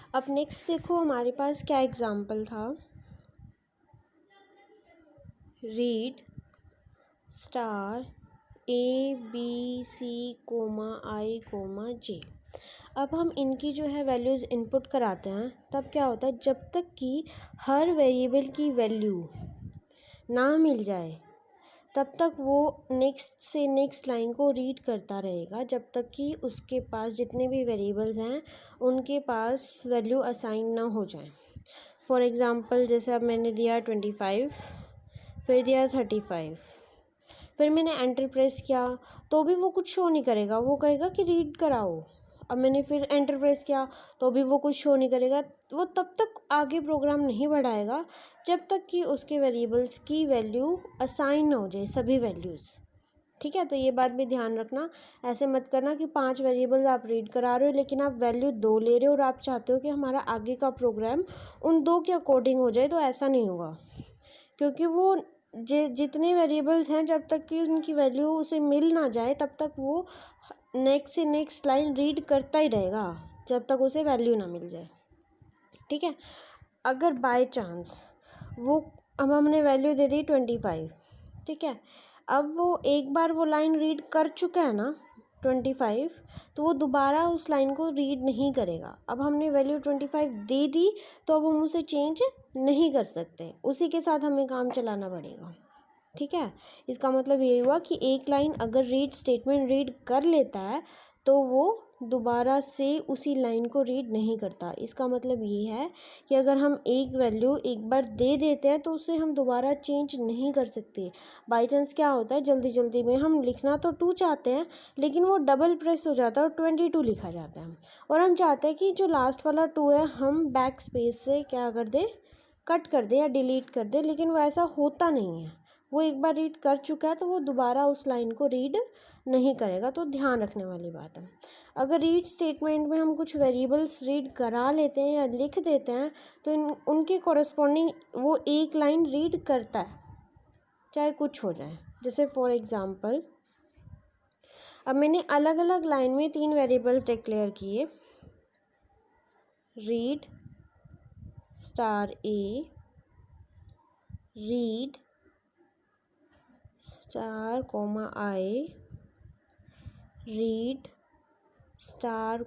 अब नेक्स्ट देखो हमारे पास क्या एग्जाम्पल था, रीड स्टार ABC, I, अब हम इनकी जो है वैल्यूज़ इनपुट कराते हैं, तब क्या होता है, जब तक कि हर वेरिएबल की वैल्यू ना मिल जाए तब तक वो नेक्स्ट से नेक्स्ट लाइन को रीड करता रहेगा, जब तक कि उसके पास जितने भी वेरिएबल्स हैं उनके पास वैल्यू असाइन ना हो जाए। फॉर एग्ज़ाम्पल जैसे अब मैंने दिया 25, फिर दिया 35, फिर मैंने एंटर प्रेस किया तो भी वो कुछ शो नहीं करेगा, वो कहेगा कि रीड कराओ। अब मैंने फिर एंटर प्रेस किया तो भी वो कुछ शो नहीं करेगा। वो तब तक आगे प्रोग्राम नहीं बढ़ाएगा जब तक कि उसके वेरिएबल्स की वैल्यू असाइन ना हो जाए, सभी वैल्यूज़। ठीक है, तो ये बात भी ध्यान रखना, ऐसे मत करना कि 5 वेरिएबल्स आप रीड करा रहे हो लेकिन आप वैल्यू 2 ले रहे हो और आप चाहते हो कि हमारा आगे का प्रोग्राम उन 2 के अकॉर्डिंग हो जाए, तो ऐसा नहीं होगा। क्योंकि वो जितने वेरिएबल्स हैं जब तक कि उनकी वैल्यू उसे मिल ना जाए तब तक वो नेक्स्ट से नेक्स्ट लाइन रीड करता ही रहेगा जब तक उसे वैल्यू ना मिल जाए। ठीक है, अगर बाय चांस वो अब हमने वैल्यू दे दी 25, ठीक है, अब वो एक बार वो लाइन रीड कर चुका है ना 25, तो वो दोबारा उस लाइन को रीड नहीं करेगा। अब हमने वैल्यू 25 दे दी तो अब हम उसे चेंज नहीं कर सकते, उसी के साथ हमें काम चलाना पड़ेगा। ठीक है, इसका मतलब ये हुआ कि एक लाइन अगर रीड स्टेटमेंट रीड कर लेता है तो वो दोबारा से उसी लाइन को रीड नहीं करता। इसका मतलब ये है कि अगर हम एक वैल्यू एक बार दे देते हैं तो उसे हम दोबारा चेंज नहीं कर सकते। बाई चांस क्या होता है, जल्दी जल्दी में हम लिखना तो 2 चाहते हैं लेकिन वो डबल प्रेस हो जाता है और 22 लिखा जाता है, और हम चाहते हैं कि जो लास्ट वाला 2 है हम बैक स्पेस से क्या कर दे, कट कर दे या डिलीट कर दे, लेकिन वो ऐसा होता नहीं है। वो एक बार रीड कर चुका है तो वो दोबारा उस लाइन को रीड नहीं करेगा, तो ध्यान रखने वाली बात है। अगर रीड स्टेटमेंट में हम कुछ वेरिएबल्स रीड करा लेते हैं या लिख देते हैं तो उनके कॉरस्पॉन्डिंग वो एक लाइन रीड करता है, चाहे कुछ हो जाए। जैसे फॉर एग्ज़ाम्पल अब मैंने अलग अलग लाइन में 3 वेरिएबल्स डिक्लेयर किए, read star A, read star I, read star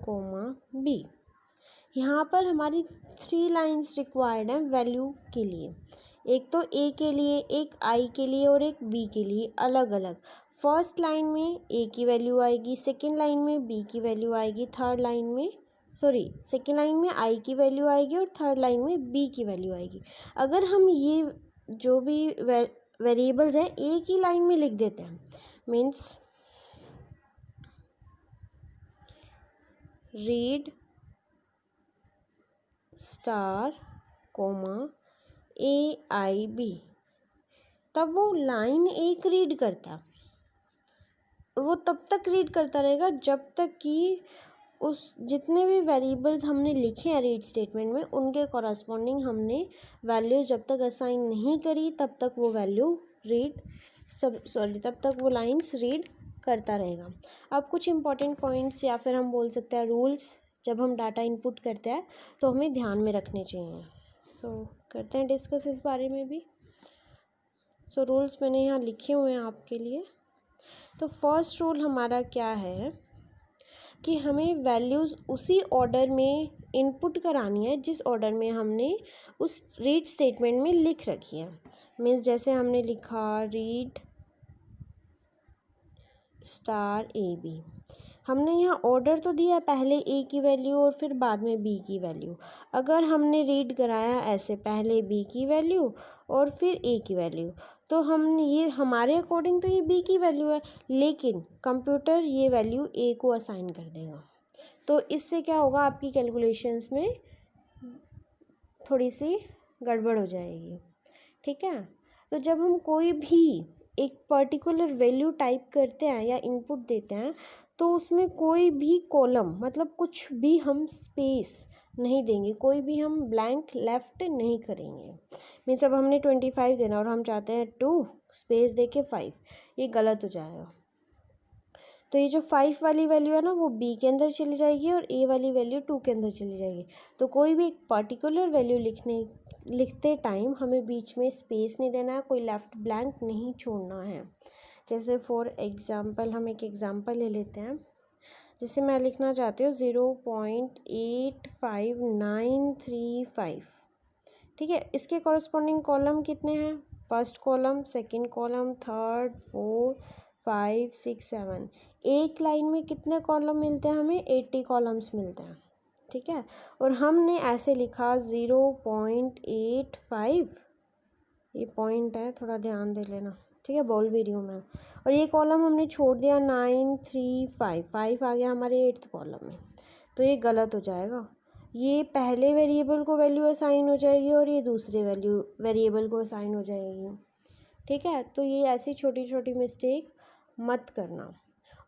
B। यहाँ पर हमारी 3 लाइंस रिक्वायर्ड हैं वैल्यू के लिए, एक तो A के लिए, एक I के लिए और एक B के लिए अलग अलग। फर्स्ट लाइन में A की वैल्यू आएगी, सेकेंड लाइन में B की वैल्यू आएगी, सेकेंड लाइन में I की वैल्यू आएगी और थर्ड लाइन में B की वैल्यू आएगी। अगर हम ये जो भी वेरिएबल्स हैं एक ही लाइन में लिख देते हैं, मीन्स रीड स्टार AIB, तब वो लाइन एक रीड करता, वो तब तक रीड करता रहेगा जब तक कि उस जितने भी वेरिएबल्स हमने लिखे हैं रीड स्टेटमेंट में उनके कॉरस्पॉन्डिंग हमने वैल्यू जब तक असाइन नहीं करी तब तक वो वैल्यू तब तक वो लाइंस रीड करता रहेगा। अब कुछ इंपॉर्टेंट पॉइंट्स या फिर हम बोल सकते हैं रूल्स जब हम डाटा इनपुट करते हैं तो हमें ध्यान में रखने चाहिए। करते हैं डिस्कस इस बारे में भी। रूल्स मैंने यहाँ लिखे हुए हैं आपके लिए। तो फर्स्ट रूल हमारा क्या है कि हमें वैल्यूज़ उसी ऑर्डर में इनपुट करानी है जिस ऑर्डर में हमने उस रीड स्टेटमेंट में लिख रखी है। मीन्स जैसे हमने लिखा रीड स्टार AB, हमने यहाँ ऑर्डर तो दिया पहले A की वैल्यू और फिर बाद में B की वैल्यू। अगर हमने रीड कराया ऐसे पहले B की वैल्यू और फिर A की वैल्यू तो हम ये हमारे अकॉर्डिंग तो ये B की वैल्यू है, लेकिन कंप्यूटर ये वैल्यू A को असाइन कर देगा। तो इससे क्या होगा, आपकी कैलकुलेशंस में थोड़ी सी गड़बड़ हो जाएगी। ठीक है, तो जब हम कोई भी एक पर्टिकुलर वैल्यू टाइप करते हैं या इनपुट देते हैं तो उसमें कोई भी कॉलम मतलब कुछ भी हम स्पेस नहीं देंगे, कोई भी हम ब्लैंक लेफ्ट नहीं करेंगे। मीन्स अब हमने 25 देना और हम चाहते हैं 2 स्पेस दे के 5, ये गलत हो जाएगा। तो ये जो 5 वाली वैल्यू है ना वो b के अंदर चली जाएगी और a वाली वैल्यू 2 के अंदर चली जाएगी। तो कोई भी एक पर्टिकुलर वैल्यू लिखते टाइम हमें बीच में स्पेस नहीं देना है, कोई लेफ्ट ब्लैंक नहीं छोड़ना है। जैसे फॉर एग्ज़ाम्पल हम एक एग्ज़ाम्पल ले लेते हैं, जिससे मैं लिखना चाहती हूँ 0.859535। ठीक है, इसके कॉरस्पॉन्डिंग कॉलम कितने हैं? First column, second column, third, 4, 5, 6, 7। एक लाइन में कितने कॉलम मिलते हैं हमें? 80 कॉलम्स मिलते हैं। ठीक है, और हमने ऐसे लिखा 0.85, ये पॉइंट है, थोड़ा ध्यान दे लेना। ठीक है, बोल भी रही हूँ मैं। और ये कॉलम हमने छोड़ दिया 935, 5 आ गया हमारे 8th कॉलम में, तो ये गलत हो जाएगा। ये पहले वेरिएबल को वैल्यू असाइन हो जाएगी और ये दूसरे वेरिएबल को असाइन हो जाएगी। ठीक है, तो ये ऐसी छोटी छोटी मिस्टेक मत करना।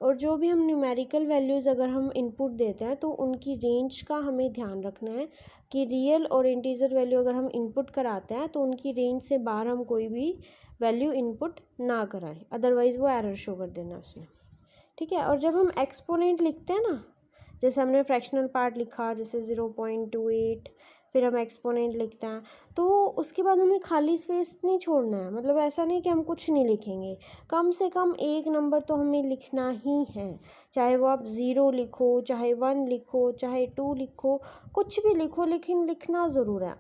और जो भी हम न्यूमेरिकल वैल्यूज़ अगर हम इनपुट देते हैं तो उनकी रेंज का हमें ध्यान रखना है कि रियल और इंटीजर वैल्यू अगर हम इनपुट कराते हैं तो उनकी रेंज से बाहर हम कोई भी वैल्यू इनपुट ना कराएं, अदरवाइज़ वो एरर शो कर देना उसने। ठीक है, और जब हम एक्सपोनेंट लिखते हैं ना, जैसे हमने फ्रैक्शनल पार्ट लिखा जैसे 0.28, फिर हम एक्सपोनेंट लिखते हैं, तो उसके बाद हमें खाली स्पेस नहीं छोड़ना है। मतलब ऐसा नहीं कि हम कुछ नहीं लिखेंगे, कम से कम एक नंबर तो हमें लिखना ही है। चाहे वो आप 0 लिखो, चाहे 1 लिखो, चाहे 2 लिखो, कुछ भी लिखो, लेकिन लिखना ज़रूर है।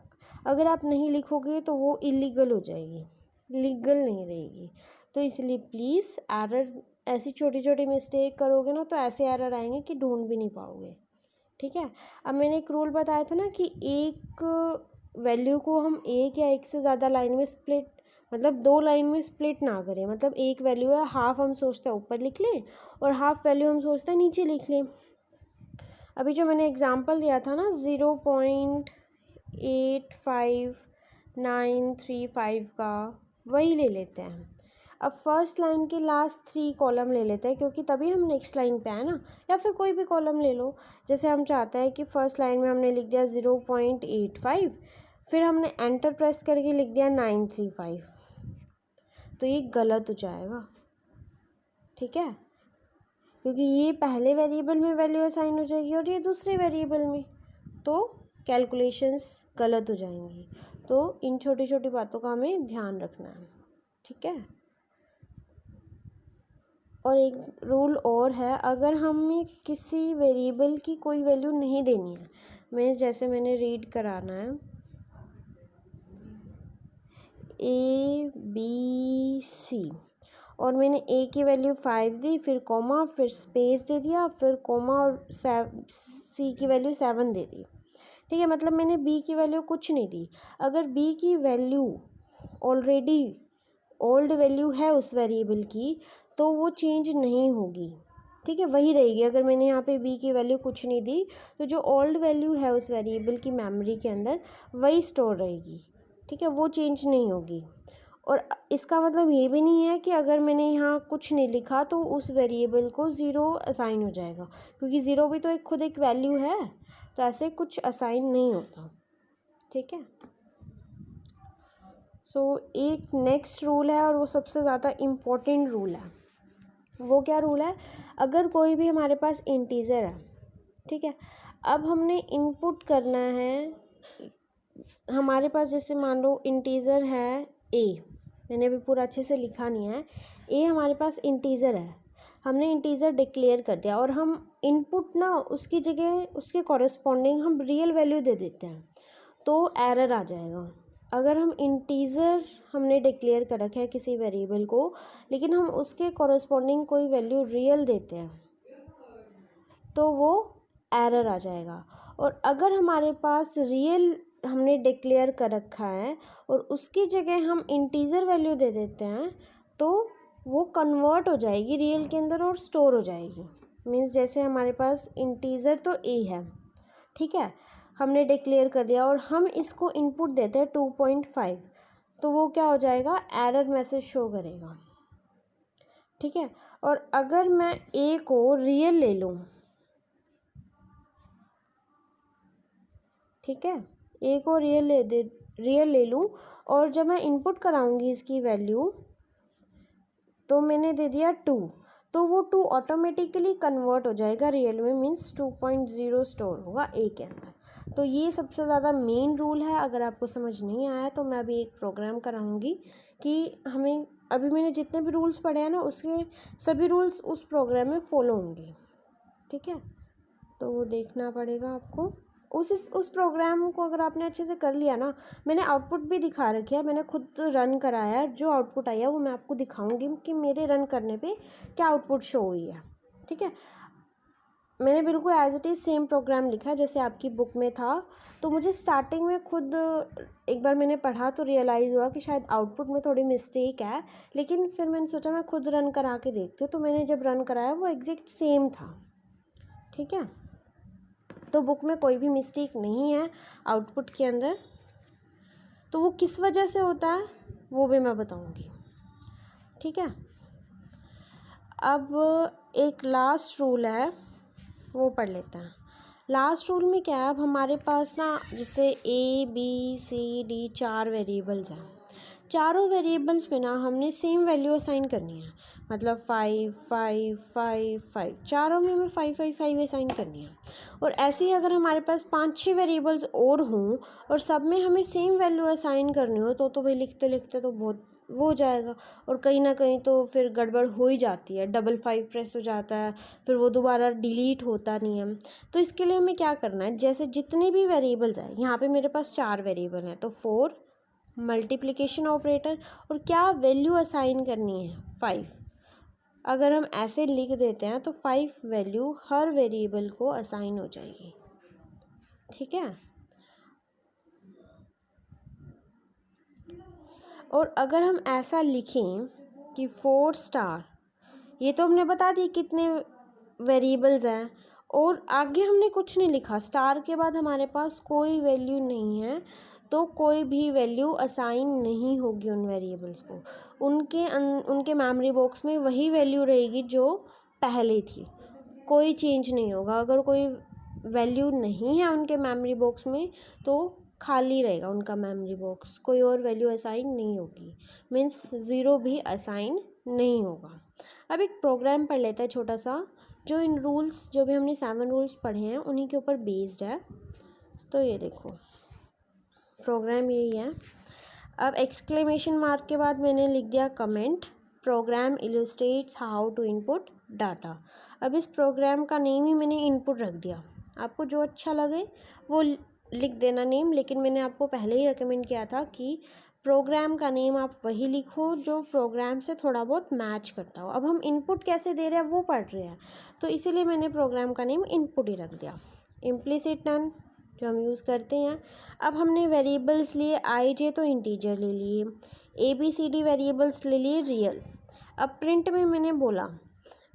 अगर आप नहीं लिखोगे तो वो इलीगल हो जाएगी, लीगल नहीं रहेगी। तो इसलिए प्लीज़ एरर, ऐसी छोटी छोटी मिस्टेक करोगे ना तो ऐसे एरर आएंगे कि ढूंढ भी नहीं पाओगे। ठीक है, अब मैंने एक रूल बताया था ना कि एक वैल्यू को हम एक या एक से ज़्यादा लाइन में स्प्लिट, मतलब 2 लाइन में स्प्लिट ना करें। मतलब एक वैल्यू है, हाफ हम सोचते हैं ऊपर लिख लें और हाफ वैल्यू हम सोचते हैं नीचे लिख लें। अभी जो मैंने एग्जांपल दिया था ना 0.85935 का, वही ले लेते हैं। अब फर्स्ट लाइन के लास्ट 3 कॉलम ले लेते हैं, क्योंकि तभी हम नेक्स्ट लाइन पे आए ना। या फिर कोई भी कॉलम ले लो, जैसे हम चाहते हैं कि फर्स्ट लाइन में हमने लिख दिया 0.85, फिर हमने एंटर प्रेस करके लिख दिया 935, तो ये गलत हो जाएगा। ठीक है, क्योंकि ये पहले वेरिएबल में वैल्यू असाइन हो जाएगी और ये दूसरे वेरिएबल में, तो कैलकुलेशंस गलत हो जाएंगी। तो इन छोटी छोटी बातों का हमें ध्यान रखना है। ठीक है, और एक रूल और है, अगर हमें किसी वेरिएबल की कोई वैल्यू नहीं देनी है, जैसे मैंने रीड कराना है ABC, और मैंने A की वैल्यू 5 दी, फिर कॉमा, फिर स्पेस दे दिया, फिर कॉमा, और C की वैल्यू 7 दे दी। ठीक है, मतलब मैंने B की वैल्यू कुछ नहीं दी। अगर B की वैल्यू ऑलरेडी ओल्ड वैल्यू है उस वेरिएबल की, तो वो चेंज नहीं होगी। ठीक है, वही रहेगी। अगर मैंने यहाँ पे B की वैल्यू कुछ नहीं दी, तो जो ओल्ड वैल्यू है उस वेरिएबल की मेमोरी के अंदर वही स्टोर रहेगी। ठीक है, वो चेंज नहीं होगी। और इसका मतलब ये भी नहीं है कि अगर मैंने यहाँ कुछ नहीं लिखा तो उस वेरिएबल को 0 असाइन हो जाएगा, क्योंकि 0 भी तो एक खुद एक वैल्यू है, तो ऐसे कुछ असाइन नहीं होता। ठीक है, एक नेक्स्ट रूल है और वो सबसे ज़्यादा इम्पोर्टेंट रूल है। वो क्या रूल है? अगर कोई भी हमारे पास इंटीजर है, ठीक है, अब हमने इनपुट करना है, हमारे पास जैसे मान लो इंटीजर है a, मैंने अभी पूरा अच्छे से लिखा नहीं है, a हमारे पास इंटीजर है, हमने इंटीजर डिक्लेयर कर दिया और हम इनपुट ना उसकी जगह उसके कॉरेस्पॉन्डिंग हम रियल वैल्यू दे देते हैं, तो एरर आ जाएगा। अगर हम इंटीजर हमने डिक्लेयर कर रखा है किसी वेरिएबल को, लेकिन हम उसके कॉरेस्पॉन्डिंग कोई वैल्यू रियल देते हैं, तो वो एरर आ जाएगा। और अगर हमारे पास रियल हमने डिक्लेयर कर रखा है और उसकी जगह हम इंटीजर वैल्यू दे देते हैं, तो वो कन्वर्ट हो जाएगी रियल के अंदर और स्टोर हो जाएगी। मीन्स जैसे हमारे पास इंटीजर तो a है, ठीक है, हमने डिक्लेयर कर दिया और हम इसको इनपुट देते हैं 2.5, तो वो क्या हो जाएगा? एरर मैसेज शो करेगा। ठीक है, और अगर मैं a को रियल ले लूँ, ठीक है, a को रियल ले लूँ और जब मैं इनपुट कराऊंगी इसकी वैल्यू, तो मैंने दे दिया 2, तो वो 2 ऑटोमेटिकली कन्वर्ट हो जाएगा रियल में, मीन्स 2.0 स्टोर होगा ए के अंदर। तो ये सबसे ज़्यादा मेन रूल है। अगर आपको समझ नहीं आया तो मैं अभी एक प्रोग्राम कराऊंगी कि हमें, अभी मैंने जितने भी रूल्स पढ़े हैं ना उसके सभी रूल्स उस प्रोग्राम में फॉलो होंगे, ठीक है। तो वो देखना पड़ेगा आपको। उस प्रोग्राम को अगर आपने अच्छे से कर लिया ना, मैंने आउटपुट भी दिखा रखी है, मैंने खुद रन कराया है, जो आउटपुट आई है वो मैं आपको दिखाऊंगी कि मेरे रन करने पे क्या आउटपुट शो हुई है, ठीक है। मैंने बिल्कुल as it is same program लिखा है जैसे आपकी बुक में था। तो मुझे स्टार्टिंग में खुद एक बार मैंने पढ़ा तो रियलाइज़ हुआ कि शायद आउटपुट में थोड़ी मिस्टेक है, लेकिन फिर मैंने सोचा मैं खुद रन करा के देखती हूँ। तो मैंने जब रन कराया वो एग्जैक्ट सेम था, ठीक है। तो बुक में कोई भी मिस्टेक नहीं है आउटपुट के अंदर। तो वो किस वजह से होता है वो भी मैं बताऊंगी, ठीक है। अब एक लास्ट रूल है वो पढ़ लेते हैं। लास्ट रूल में क्या है, अब हमारे पास ना जैसे ABCD 4 वेरिएबल्स हैं। चारों वेरिएबल्स में ना हमने सेम वैल्यू असाइन करनी है, मतलब 5 5 5 5, चारों में हमें 5 5 5 असाइन करनी है। और ऐसे ही अगर हमारे पास 5-6 वेरिएबल्स और हों और सब में हमें सेम वैल्यू असाइन करनी हो तो भाई लिखते लिखते तो बहुत वो हो जाएगा, और कहीं ना कहीं तो फिर गड़बड़ हो ही जाती है, 5 प्रेस हो जाता है, फिर वो दोबारा डिलीट होता नहीं है। तो इसके लिए हमें क्या करना है, जैसे जितने भी वेरिएबल्स हैं, यहाँ पे मेरे पास 4 वेरिएबल हैं, तो 4 मल्टीप्लिकेशन ऑपरेटर और क्या वैल्यू असाइन करनी है 5। अगर हम ऐसे लिख देते हैं तो 5 वैल्यू हर वेरिएबल को असाइन हो जाएगी, ठीक है। और अगर हम ऐसा लिखें कि 4 स्टार, ये तो हमने बता दी कितने वेरिएबल्स हैं, और आगे हमने कुछ नहीं लिखा, स्टार के बाद हमारे पास कोई वैल्यू नहीं है, तो कोई भी वैल्यू असाइन नहीं होगी उन वेरिएबल्स को। उनके मेमोरी बॉक्स में वही वैल्यू रहेगी जो पहले थी, कोई चेंज नहीं होगा। अगर कोई वैल्यू नहीं है उनके मेमोरी बॉक्स में तो खाली रहेगा उनका मेमोरी बॉक्स, कोई और वैल्यू असाइन नहीं होगी, मीन्स 0 भी असाइन नहीं होगा। अब एक प्रोग्राम पढ़ लेता है छोटा सा, जो इन रूल्स, जो भी हमने 7 रूल्स पढ़े हैं उन्हीं के ऊपर बेस्ड है। तो ये देखो प्रोग्राम यही है। अब एक्सक्लेमेशन मार्क के बाद मैंने लिख दिया comment, program illustrates how to input data. अब इस प्रोग्राम का नेम ही मैंने इनपुट रख दिया, आपको जो अच्छा लगे वो लिख देना नेम, लेकिन मैंने आपको पहले ही रिकमेंड किया था कि प्रोग्राम का नेम आप वही लिखो जो प्रोग्राम से थोड़ा बहुत मैच करता हो। अब हम इनपुट कैसे दे रहे हैं वो पढ़ रहे हैं, तो इसीलिए मैंने प्रोग्राम का नेम इनपुट ही रख दिया। इम्प्लिसिट नन जो हम यूज़ करते हैं। अब हमने वेरिएबल्स लिए, IJ तो इंटीजर ले लिए, ABCD वेरिएबल्स ले लिए रियल। अब प्रिंट में मैंने बोला,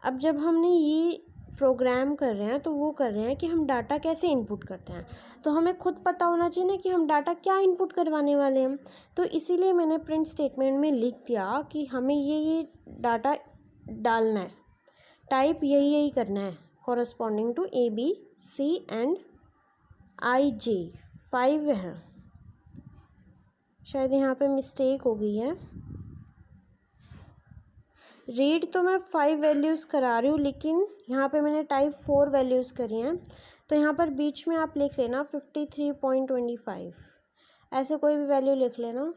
अब जब हमने ये प्रोग्राम कर रहे हैं तो वो कर रहे हैं कि हम डाटा कैसे इनपुट करते हैं, तो हमें खुद पता होना चाहिए ना कि हम डाटा क्या इनपुट करवाने वाले हैं। तो इसीलिए मैंने प्रिंट स्टेटमेंट में लिख दिया कि हमें ये डाटा डालना है, टाइप यही करना है, corresponding to ABC and IJ 5 है। शायद यहाँ पे मिस्टेक हो गई है, रीड तो मैं 5 वैल्यूज़ करा रही हूँ, लेकिन यहाँ पे मैंने टाइप 4 वैल्यूज़ करी हैं। तो यहाँ पर बीच में आप लिख लेना 53.25, ऐसे कोई भी वैल्यू लिख लेना।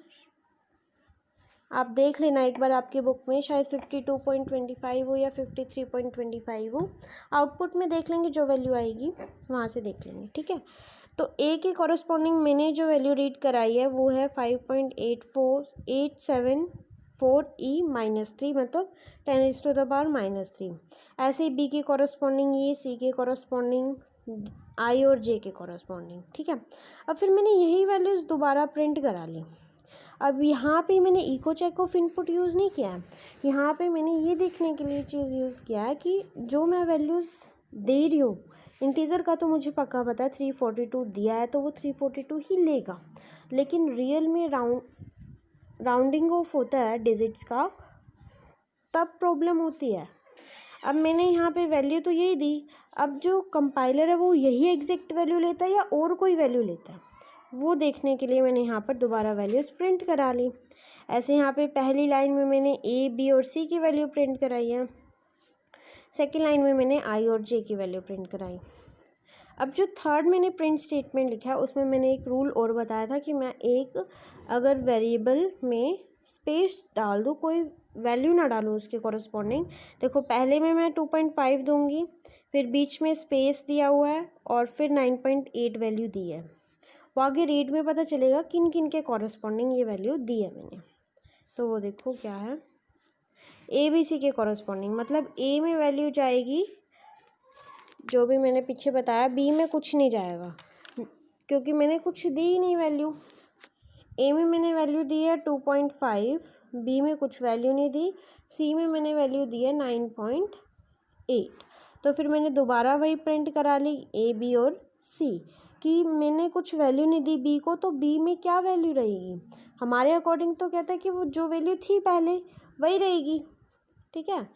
आप देख लेना एक बार आपकी बुक में, शायद 52.25 हो या 53.25 हो, आउटपुट में देख लेंगे, जो वैल्यू आएगी वहाँ से देख लेंगे, ठीक है। तो ए के कॉरस्पॉन्डिंग मैंने जो वैल्यू रीड कराई है वो है 5.84874E-3, मतलब 10⁻⁻3। ऐसे ही बी के कॉरस्पॉन्डिंग ये, सी के कॉरस्पॉन्डिंग आई और जे के कॉरस्पॉन्डिंग, ठीक है। अब फिर मैंने यही वैल्यूज़ दोबारा प्रिंट करा ली। अब यहाँ पे मैंने echo check of input use नहीं किया है, यहाँ पे मैंने ये देखने के लिए चीज़ यूज़ किया है कि जो मैं वैल्यूज़ दे रही हूँ, इंटीजर का तो मुझे पक्का पता है 342 दिया है तो वो 342 ही लेगा, लेकिन रियल में राउंडिंग ऑफ होता है डिजिट्स का, तब प्रॉब्लम होती है। अब मैंने यहाँ पे वैल्यू तो यही दी, अब जो कंपाइलर है वो यही एग्जैक्ट वैल्यू लेता है या और कोई वैल्यू लेता है, वो देखने के लिए मैंने यहाँ पर दोबारा वैल्यूज़ प्रिंट करा ली। ऐसे यहाँ पे पहली लाइन में मैंने A, B और C की वैल्यू प्रिंट कराई है, सेकेंड लाइन में मैंने आई और जे की वैल्यू प्रिंट कराई। अब जो थर्ड मैंने प्रिंट स्टेटमेंट लिखा है उसमें मैंने एक रूल और बताया था कि मैं एक अगर वेरिएबल में स्पेस डाल दूँ, कोई वैल्यू ना डालूँ उसके कॉरस्पॉन्डिंग। देखो पहले में मैं 2.5 दूंगी, फिर बीच में स्पेस दिया हुआ है और फिर 9.8 वैल्यू दी है। वो आगे रीड में पता चलेगा किन किन के कॉरस्पॉन्डिंग ये वैल्यू दी है मैंने। तो वो देखो क्या है, ए बी सी के कॉरस्पॉन्डिंग, मतलब ए में वैल्यू जाएगी जो भी मैंने पीछे बताया, बी में कुछ नहीं जाएगा क्योंकि मैंने कुछ दी ही नहीं वैल्यू। ए में मैंने वैल्यू दी है 2.5, बी में कुछ वैल्यू नहीं दी, सी में मैंने वैल्यू दी है 9.8। तो फिर मैंने दोबारा वही प्रिंट करा ली ए बी और सी कि मैंने कुछ वैल्यू नहीं दी बी को, तो बी में क्या वैल्यू रहेगी हमारे अकॉर्डिंग, तो कहता है कि वो जो वैल्यू थी पहले वही रहेगी। ठीक है,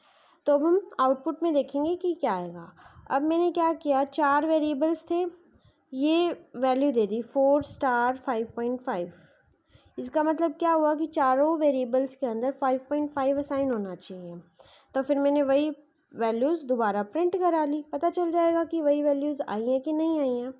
तो अब हम आउटपुट में देखेंगे कि क्या आएगा। अब मैंने क्या किया, 4 वेरिएबल्स थे, ये वैल्यू दे दी 4 स्टार 5.5। इसका मतलब क्या हुआ कि चारों वेरिएबल्स के अंदर 5.5 असाइन होना चाहिए। तो फिर मैंने वही वैल्यूज़ दोबारा प्रिंट करा ली, पता चल जाएगा कि वही वैल्यूज़ आई हैं कि नहीं आई हैं।